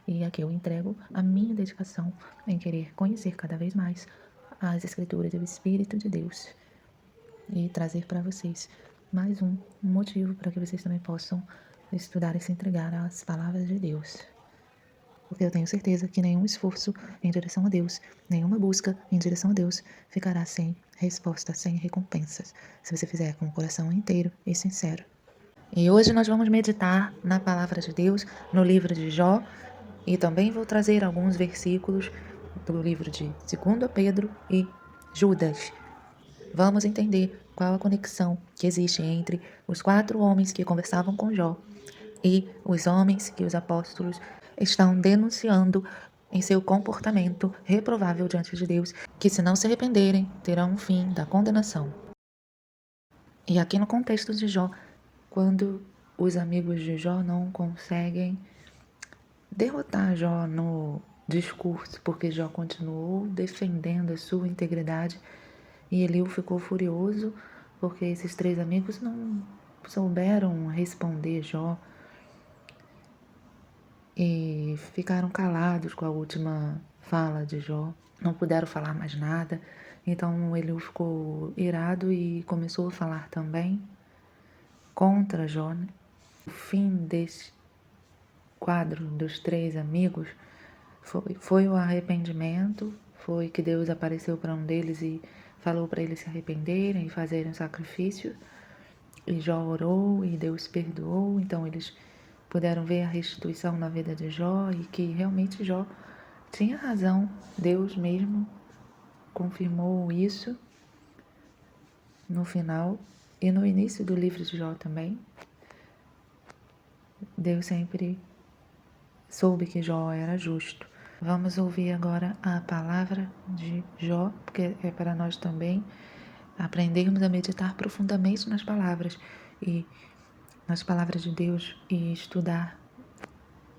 E aqui eu entrego a minha dedicação em querer conhecer cada vez mais as Escrituras e o Espírito de Deus e trazer para vocês mais um motivo para que vocês também possam estudar e se entregar às palavras de Deus. Porque eu tenho certeza que nenhum esforço em direção a Deus, nenhuma busca em direção a Deus ficará sem resposta, sem recompensas, se você fizer com o coração inteiro e sincero. E hoje nós vamos meditar na palavra de Deus, no livro de Jó, e também vou trazer alguns versículos do livro de 2 Pedro e Judas. Vamos entender qual a conexão que existe entre os 4 homens que conversavam com Jó e os homens que os apóstolos estão denunciando em seu comportamento reprovável diante de Deus, que se não se arrependerem, terão um fim da condenação. E aqui no contexto de Jó, quando os amigos de Jó não conseguem derrotar Jó no discurso, porque Jó continuou defendendo a sua integridade, e Eliú ficou furioso porque esses 3 amigos não souberam responder Jó e ficaram calados com a última fala de Jó, não puderam falar mais nada. Então Eliú ficou irado e começou a falar também contra Jó. O fim desse quadro dos 3 amigos foi o arrependimento, foi que Deus apareceu para um deles e falou para eles se arrependerem e fazerem um sacrifício. E Jó orou e Deus perdoou, então eles puderam ver a restituição na vida de Jó e que realmente Jó tinha razão. Deus mesmo confirmou isso no final e no início do livro de Jó também. Deus sempre soube que Jó era justo. Vamos ouvir agora a palavra de Jó, porque é para nós também aprendermos a meditar profundamente nas palavras de Deus e estudar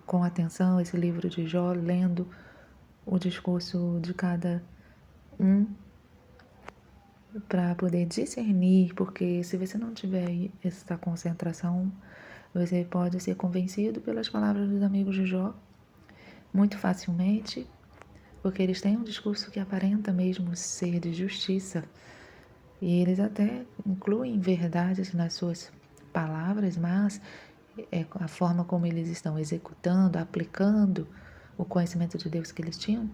com atenção esse livro de Jó, lendo o discurso de cada um para poder discernir, porque se você não tiver essa concentração, você pode ser convencido pelas palavras dos amigos de Jó muito facilmente, porque eles têm um discurso que aparenta mesmo ser de justiça, e eles até incluem verdades nas suas palavras, mas a forma como eles estão executando, aplicando o conhecimento de Deus que eles tinham,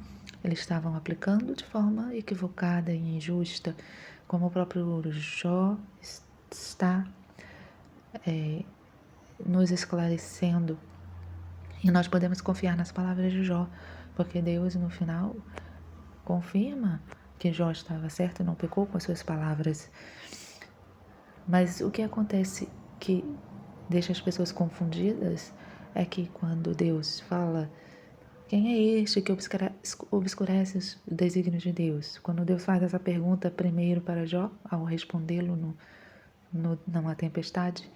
eles estavam aplicando de forma equivocada e injusta, como o próprio Jó está nos esclarecendo. E nós podemos confiar nas palavras de Jó, porque Deus, no final, confirma que Jó estava certo e não pecou com as suas palavras. Mas o que acontece que deixa as pessoas confundidas é que quando Deus fala: quem é este que obscurece os desígnios de Deus? Quando Deus faz essa pergunta primeiro para Jó, ao respondê-lo numa tempestade,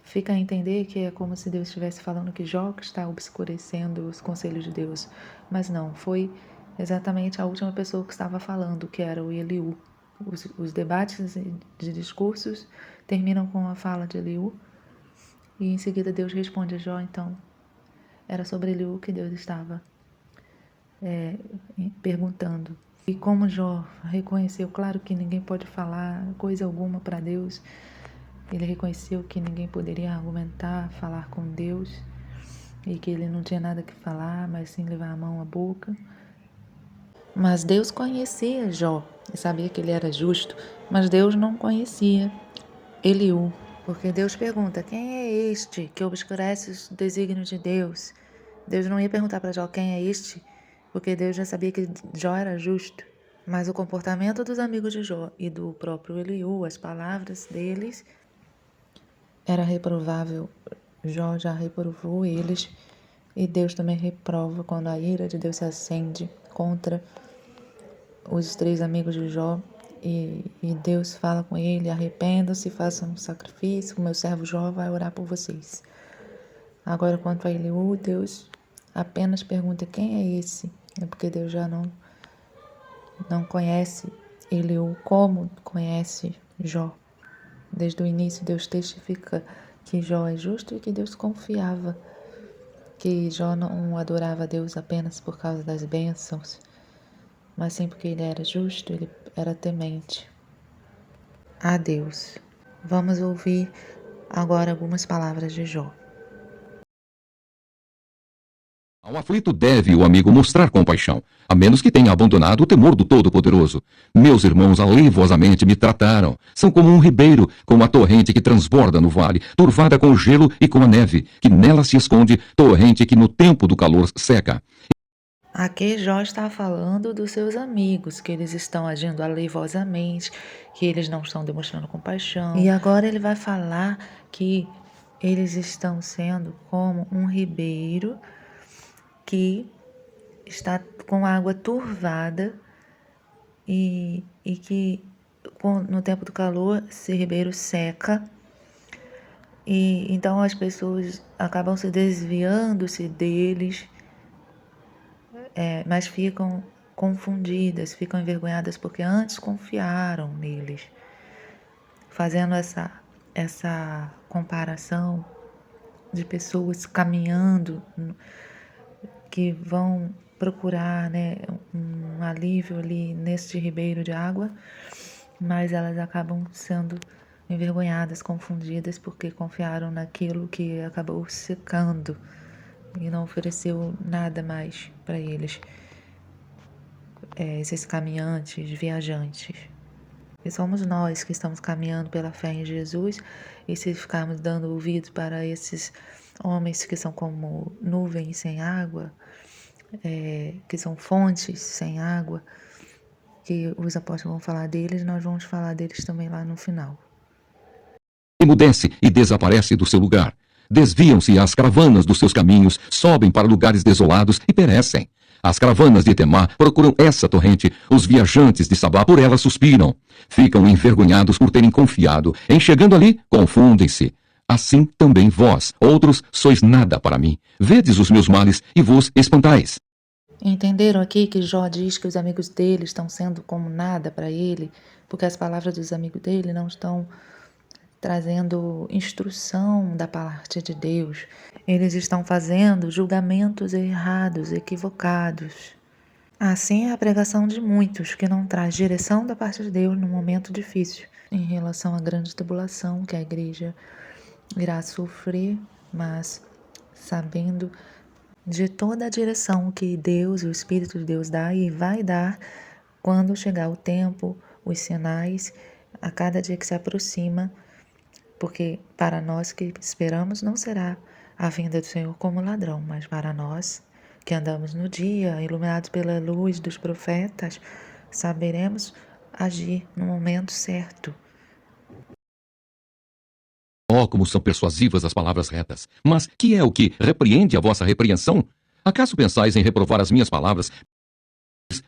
fica a entender que é como se Deus estivesse falando que Jó que está obscurecendo os conselhos de Deus. Mas não, foi exatamente a última pessoa que estava falando, que era o Eliú. Os debates de discursos terminam com a fala de Eliú e em seguida Deus responde a Jó. Então era sobre Eliú que Deus estava perguntando. E como Jó reconheceu, claro que ninguém pode falar coisa alguma para Deus, ele reconheceu que ninguém poderia argumentar, falar com Deus e que ele não tinha nada que falar, mas sim levar a mão à boca. Mas Deus conhecia Jó e sabia que ele era justo, mas Deus não conhecia Eliú, porque Deus pergunta: quem é este que obscurece os desígnios de Deus? Deus não ia perguntar para Jó quem é este, porque Deus já sabia que Jó era justo. Mas o comportamento dos amigos de Jó e do próprio Eliú, as palavras deles, era reprovável. Jó já reprovou eles e Deus também reprova quando a ira de Deus se acende contra os 3 amigos de Jó e Deus fala com ele: arrependam-se, façam um sacrifício, o meu servo Jó vai orar por vocês. Agora, quanto a Eliú, Deus apenas pergunta: quem é esse? É porque Deus já não conhece Eliú como conhece Jó. Desde o início, Deus testifica que Jó é justo e que Deus confiava que Jó não adorava a Deus apenas por causa das bênçãos, mas sim porque ele era justo, ele era temente a Deus. Vamos ouvir agora algumas palavras de Jó. Ao aflito deve o amigo mostrar compaixão, a menos que tenha abandonado o temor do Todo-Poderoso. Meus irmãos aleivosamente me trataram. São como um ribeiro, como a torrente que transborda no vale, turvada com o gelo e com a neve, que nela se esconde, torrente que no tempo do calor seca. Aqui Jó está falando dos seus amigos, que eles estão agindo aleivosamente, que eles não estão demonstrando compaixão. E agora ele vai falar que eles estão sendo como um ribeiro que está com água turvada e que no tempo do calor esse ribeiro seca. E então as pessoas acabam se desviando-se deles, mas ficam confundidas, ficam envergonhadas porque antes confiaram neles. Fazendo essa comparação de pessoas caminhando que vão procurar, né, um alívio ali neste ribeiro de água, mas elas acabam sendo envergonhadas, confundidas, porque confiaram naquilo que acabou secando e não ofereceu nada mais para eles, esses caminhantes, viajantes. E somos nós que estamos caminhando pela fé em Jesus, e se ficarmos dando ouvidos para esses homens que são como nuvens sem água, que são fontes sem água, que os apóstolos vão falar deles, nós vamos falar deles também lá no final. Emudece e desaparece do seu lugar. Desviam-se as caravanas dos seus caminhos, sobem para lugares desolados e perecem. As caravanas de Temá procuram essa torrente, os viajantes de Sabá por ela suspiram. Ficam envergonhados por terem confiado. Em chegando ali, confundem-se. Assim também vós, outros, sois nada para mim. Vedes os meus males e vos espantais. Entenderam aqui que Jó diz que os amigos dele estão sendo como nada para ele, porque as palavras dos amigos dele não estão trazendo instrução da parte de Deus. Eles estão fazendo julgamentos errados, equivocados. Assim é a pregação de muitos que não traz direção da parte de Deus no momento difícil, em relação à grande tribulação que a igreja irá sofrer, mas sabendo de toda a direção que Deus, o Espírito de Deus dá e vai dar quando chegar o tempo, os sinais, a cada dia que se aproxima, porque para nós que esperamos não será a vinda do Senhor como ladrão, mas para nós que andamos no dia, iluminados pela luz dos profetas, saberemos agir no momento certo. Oh, como são persuasivas as palavras retas! Mas que é o que repreende a vossa repreensão? Acaso pensais em reprovar as minhas palavras?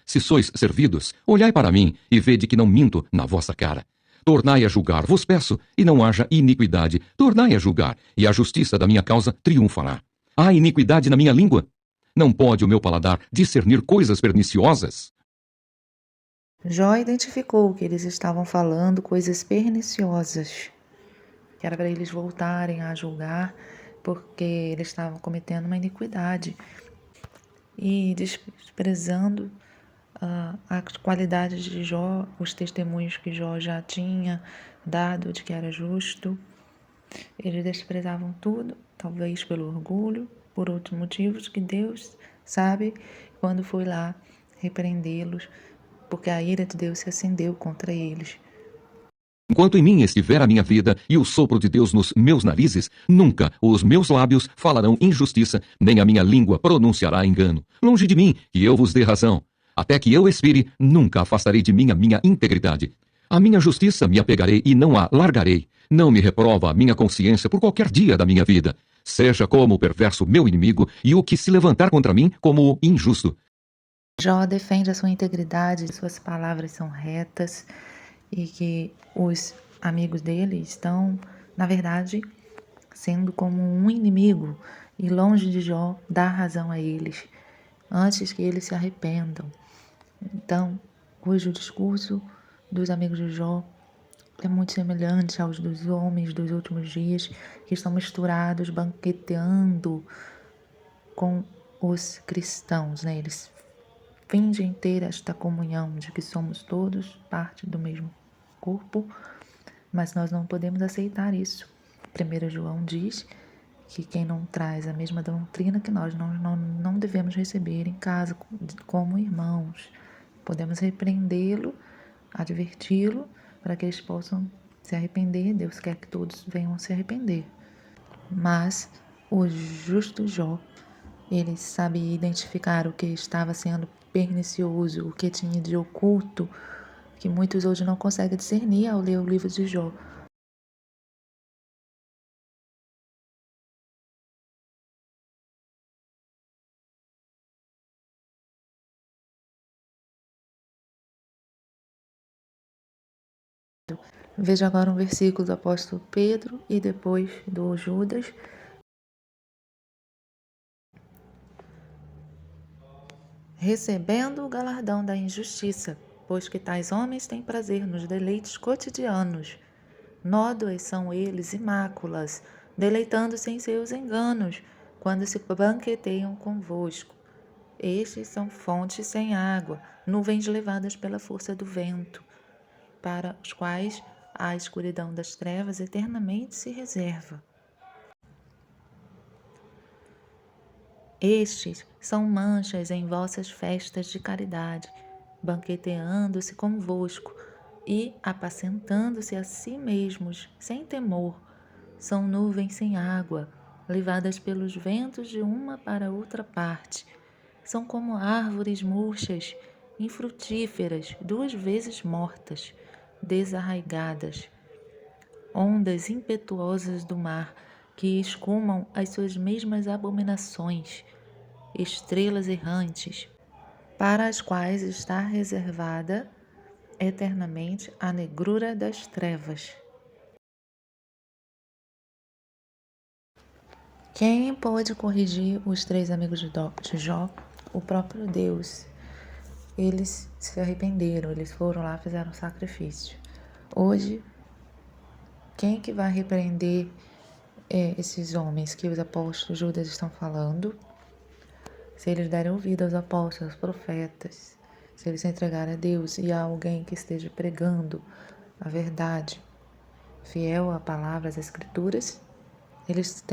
Se sois servidos, olhai para mim e vede que não minto na vossa cara. Tornai a julgar, vos peço, e não haja iniquidade. Tornai a julgar, e a justiça da minha causa triunfará. Há iniquidade na minha língua? Não pode o meu paladar discernir coisas perniciosas? Jó identificou que eles estavam falando coisas perniciosas, que era para eles voltarem a julgar, porque eles estavam cometendo uma iniquidade e desprezando a qualidade de Jó, os testemunhos que Jó já tinha dado de que era justo. Eles desprezavam tudo, talvez pelo orgulho, por outros motivos que Deus sabe, quando foi lá repreendê-los, porque a ira de Deus se acendeu contra eles. Enquanto em mim estiver a minha vida e o sopro de Deus nos meus narizes, nunca os meus lábios falarão injustiça, nem a minha língua pronunciará engano. Longe de mim, que eu vos dê razão. Até que eu expire, nunca afastarei de mim a minha integridade. A minha justiça me apegarei e não a largarei. Não me reprova a minha consciência por qualquer dia da minha vida. Seja como o perverso meu inimigo e o que se levantar contra mim como o injusto. Jó defende a sua integridade, suas palavras são retas e que os amigos dele estão, na verdade, sendo como um inimigo e longe de Jó dar razão a eles, antes que eles se arrependam. Então, hoje o discurso dos amigos de Jó é muito semelhante aos dos homens dos últimos dias, que estão misturados, banqueteando com os cristãos, né? Eles fingem ter esta comunhão de que somos todos parte do mesmo corpo, mas nós não podemos aceitar isso. 1 João diz que quem não traz a mesma doutrina que nós não devemos receber em casa como irmãos. Podemos repreendê-lo, adverti-lo, para que eles possam se arrepender. Deus quer que todos venham se arrepender. Mas o justo Jó, ele sabia identificar o que estava sendo pernicioso, o que tinha de oculto, que muitos hoje não conseguem discernir ao ler o livro de Jó. Veja agora um versículo do apóstolo Pedro e depois do Judas. Recebendo o galardão da injustiça, pois que tais homens têm prazer nos deleites cotidianos. Nódoas são eles e máculas, deleitando-se em seus enganos, quando se banqueteiam convosco. Estes são fontes sem água, nuvens levadas pela força do vento, para os quais a escuridão das trevas eternamente se reserva. Estes são manchas em vossas festas de caridade, banqueteando-se convosco e apacentando-se a si mesmos, sem temor. São nuvens sem água, levadas pelos ventos de uma para outra parte. São como árvores murchas, infrutíferas, 2 vezes mortas, desarraigadas. Ondas impetuosas do mar, que escumam as suas mesmas abominações, estrelas errantes, para as quais está reservada eternamente a negrura das trevas. Quem pôde corrigir os 3 amigos de Jó? O próprio Deus. Eles se arrependeram, eles foram lá, fizeram sacrifício. Hoje, quem que vai repreender esses homens que os apóstolos Judas estão falando? Se eles derem ouvido aos apóstolos, aos profetas, se eles se entregarem a Deus e a alguém que esteja pregando a verdade, fiel à palavra, às escrituras, eles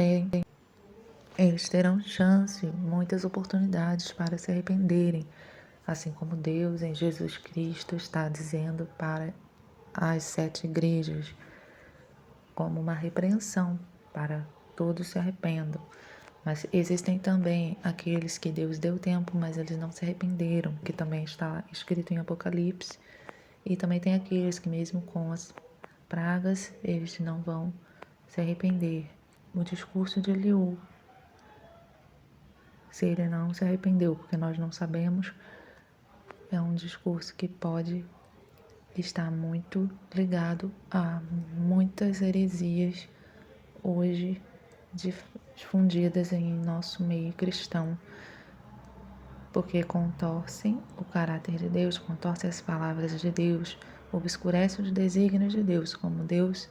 terão chance, muitas oportunidades para se arrependerem, assim como Deus em Jesus Cristo está dizendo para as 7 igrejas, como uma repreensão para todos se arrependam. Mas existem também aqueles que Deus deu tempo, mas eles não se arrependeram, que também está escrito em Apocalipse. E também tem aqueles que mesmo com as pragas, eles não vão se arrepender. O discurso de Eliú, se ele não se arrependeu, porque nós não sabemos, é um discurso que pode estar muito ligado a muitas heresias hoje difundidas em nosso meio cristão, porque contorcem o caráter de Deus, contorcem as palavras de Deus, obscurecem os desígnios de Deus, como Deus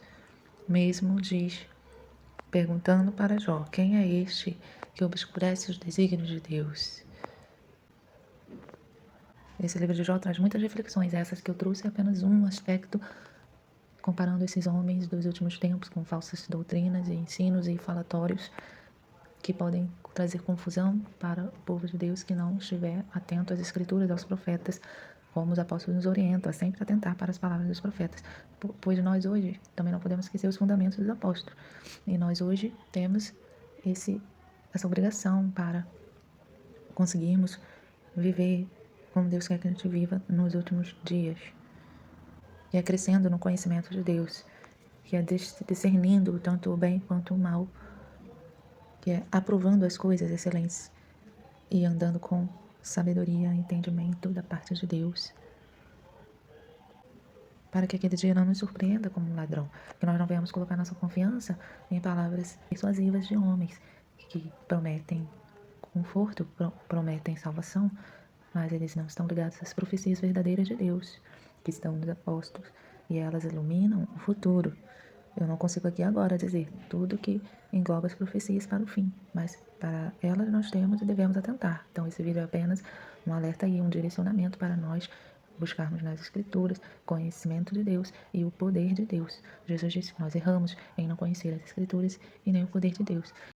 mesmo diz, perguntando para Jó: quem é este que obscurece os desígnios de Deus? Esse livro de Jó traz muitas reflexões, essas que eu trouxe é apenas um aspecto, comparando esses homens dos últimos tempos com falsas doutrinas e ensinos e falatórios que podem trazer confusão para o povo de Deus que não estiver atento às escrituras, aos profetas, como os apóstolos nos orientam, a sempre atentar para as palavras dos profetas, pois nós hoje também não podemos esquecer os fundamentos dos apóstolos, e nós hoje temos essa obrigação para conseguirmos viver como Deus quer que a gente viva nos últimos dias, que é crescendo no conhecimento de Deus, que é discernindo tanto o bem quanto o mal, que é aprovando as coisas excelentes e andando com sabedoria e entendimento da parte de Deus, para que aquele dia não nos surpreenda como um ladrão, que nós não venhamos colocar nossa confiança em palavras persuasivas de homens que prometem conforto, prometem salvação, mas eles não estão ligados às profecias verdadeiras de Deus, que estão nos apóstolos, e elas iluminam o futuro. Eu não consigo aqui agora dizer tudo que engloba as profecias para o fim, mas para elas nós temos e devemos atentar. Então esse vídeo é apenas um alerta e um direcionamento para nós buscarmos nas Escrituras conhecimento de Deus e o poder de Deus. Jesus disse que nós erramos em não conhecer as Escrituras e nem o poder de Deus.